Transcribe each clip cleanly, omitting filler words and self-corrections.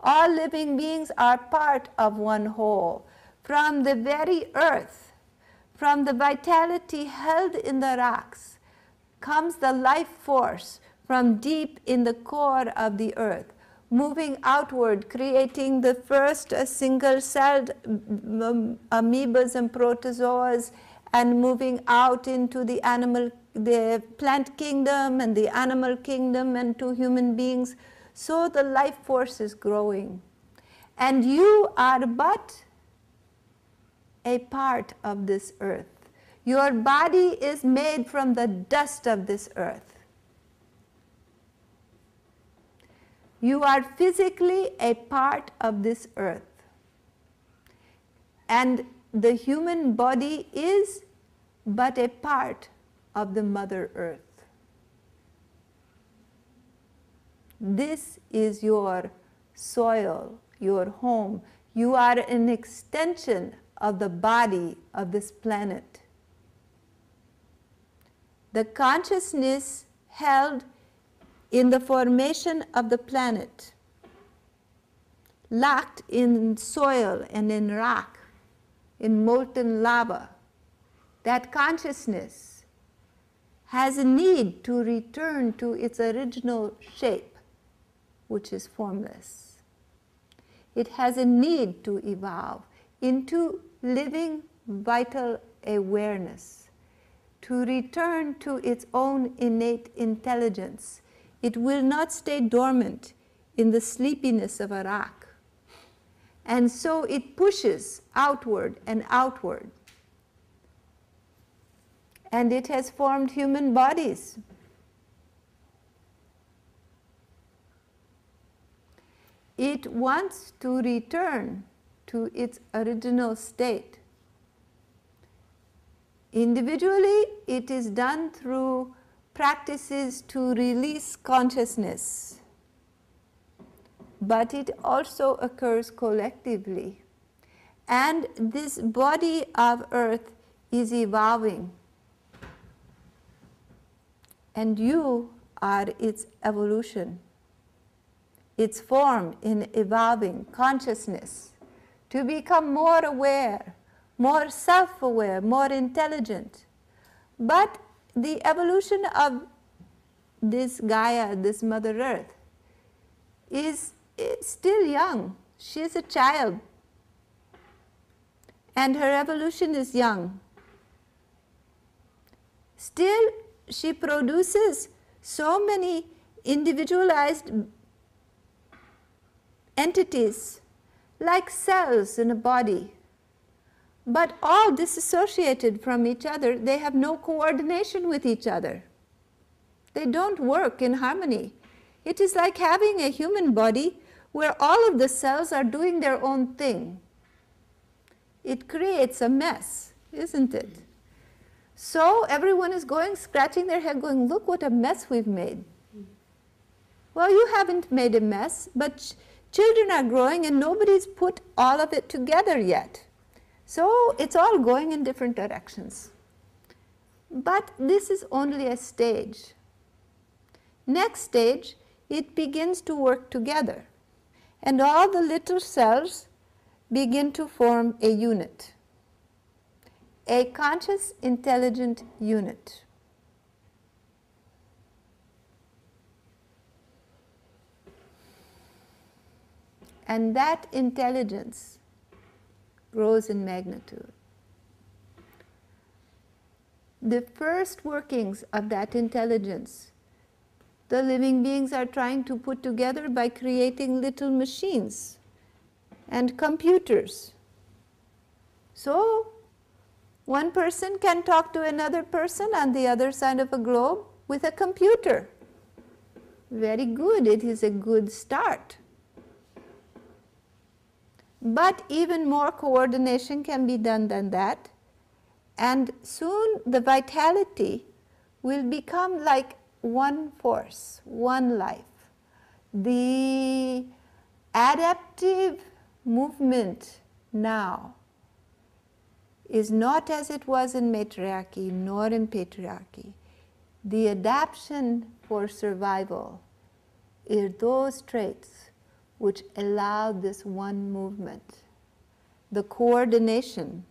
All living beings are part of one whole. From the very earth, from the vitality held in the rocks, comes the life force from deep in the core of the earth, moving outward, creating the first single-celled amoebas and protozoas, and moving out into the plant kingdom and the animal kingdom and to human beings. So the life force is growing. And you are but a part of this earth. Your body is made from the dust of this earth. You are physically a part of this earth. And the human body is but a part of the Mother Earth. This is your soil, your home. You are an extension of the body of this planet. The consciousness held in the formation of the planet, locked in soil and in rock, in molten lava, that consciousness has a need to return to its original shape, which is formless. It has a need to evolve into living, vital awareness, to return to its own innate intelligence. It will not stay dormant in the sleepiness of a rock. And so it pushes outward and outward. And it has formed human bodies. It wants to return to its original state. Individually, it is done through practices to release consciousness. But it also occurs collectively. And this body of earth is evolving. And you are its evolution, its form in evolving consciousness, to become more aware, more self-aware, more intelligent. But the evolution of this Gaia, this Mother Earth, is still young. She is a child. And her evolution is young. Still, she produces so many individualized entities, like cells in a body, but all disassociated from each other. They have no coordination with each other. They don't work in harmony. It is like having a human body where all of the cells are doing their own thing. It creates a mess, isn't it? So everyone is going, scratching their head, going, look what a mess we've made. Well, you haven't made a mess, but children are growing and nobody's put all of it together yet. So it's all going in different directions. But this is only a stage. Next stage, it begins to work together. And all the little cells begin to form a unit. A conscious, intelligent unit. And that intelligence grows in magnitude. The first workings of that intelligence, the living beings are trying to put together by creating little machines and computers. So, one person can talk to another person on the other side of a globe with a computer. Very good, it is a good start. But even more coordination can be done than that. And soon the vitality will become like one force, one life. The adaptive movement now is not as it was in Matriarchy nor in Patriarchy. The adaptation for survival is those traits which allow this one movement, the coordination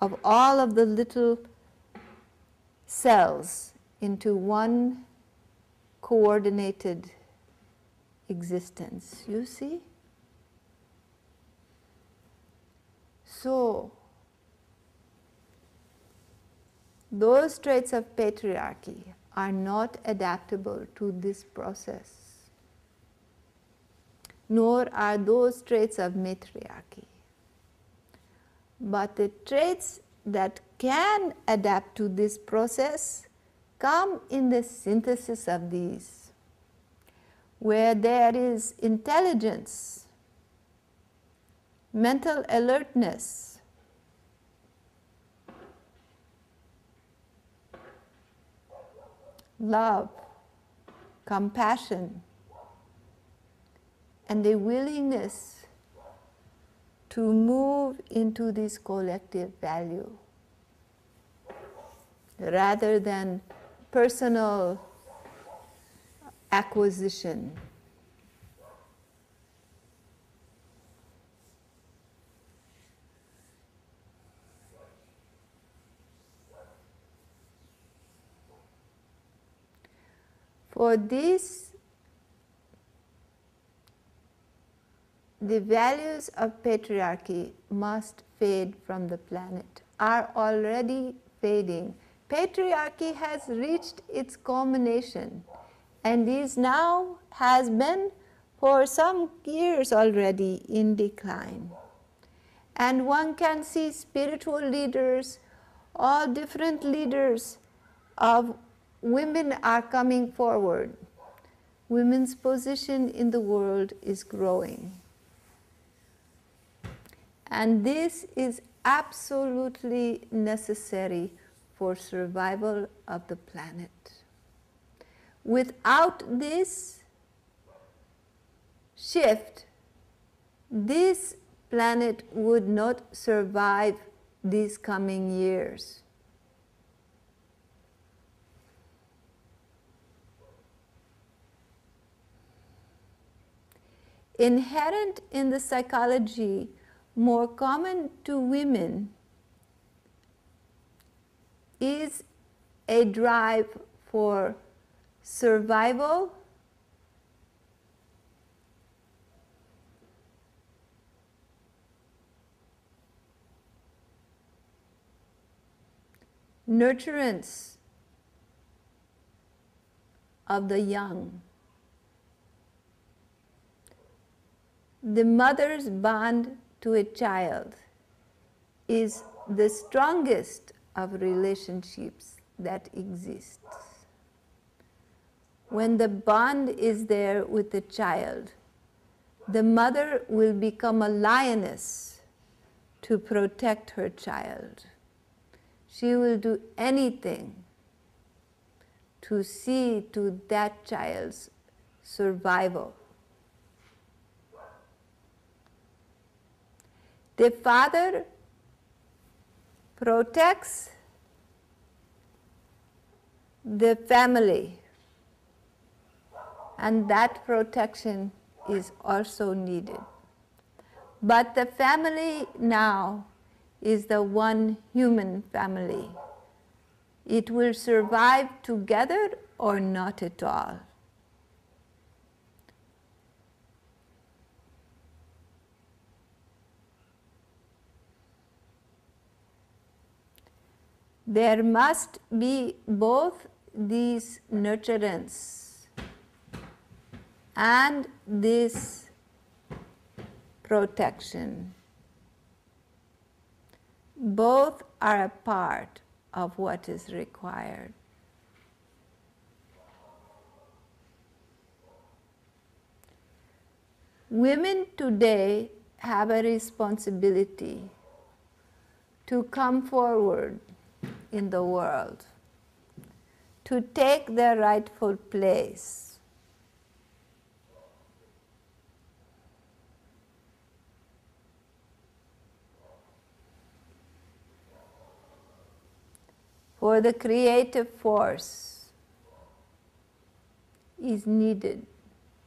of all of the little cells into one coordinated existence. You see? So, those traits of patriarchy are not adaptable to this process, nor are those traits of matriarchy. But the traits that can adapt to this process come in the synthesis of these, where there is intelligence, mental alertness, love, compassion, and the willingness to move into this collective value rather than personal acquisition. For this, the values of patriarchy must fade from the planet, are already fading. Patriarchy has reached its culmination and is now, has been for some years already in decline. And one can see spiritual leaders, all different leaders of women are coming forward. Women's position in the world is growing. And this is absolutely necessary for survival of the planet. Without this shift, this planet would not survive these coming years. Inherent in the psychology, more common to women, is a drive for survival, nurturance of the young. The mother's bond to a child is the strongest of relationships that exists. When the bond is there with the child, the mother will become a lioness to protect her child. She will do anything to see to that child's survival. The father protects the family, and that protection is also needed. But the family now is the one human family. It will survive together or not at all. There must be both these nurturance and this protection. Both are a part of what is required. Women today have a responsibility to come forward in the world, to take their rightful place. For the creative force is needed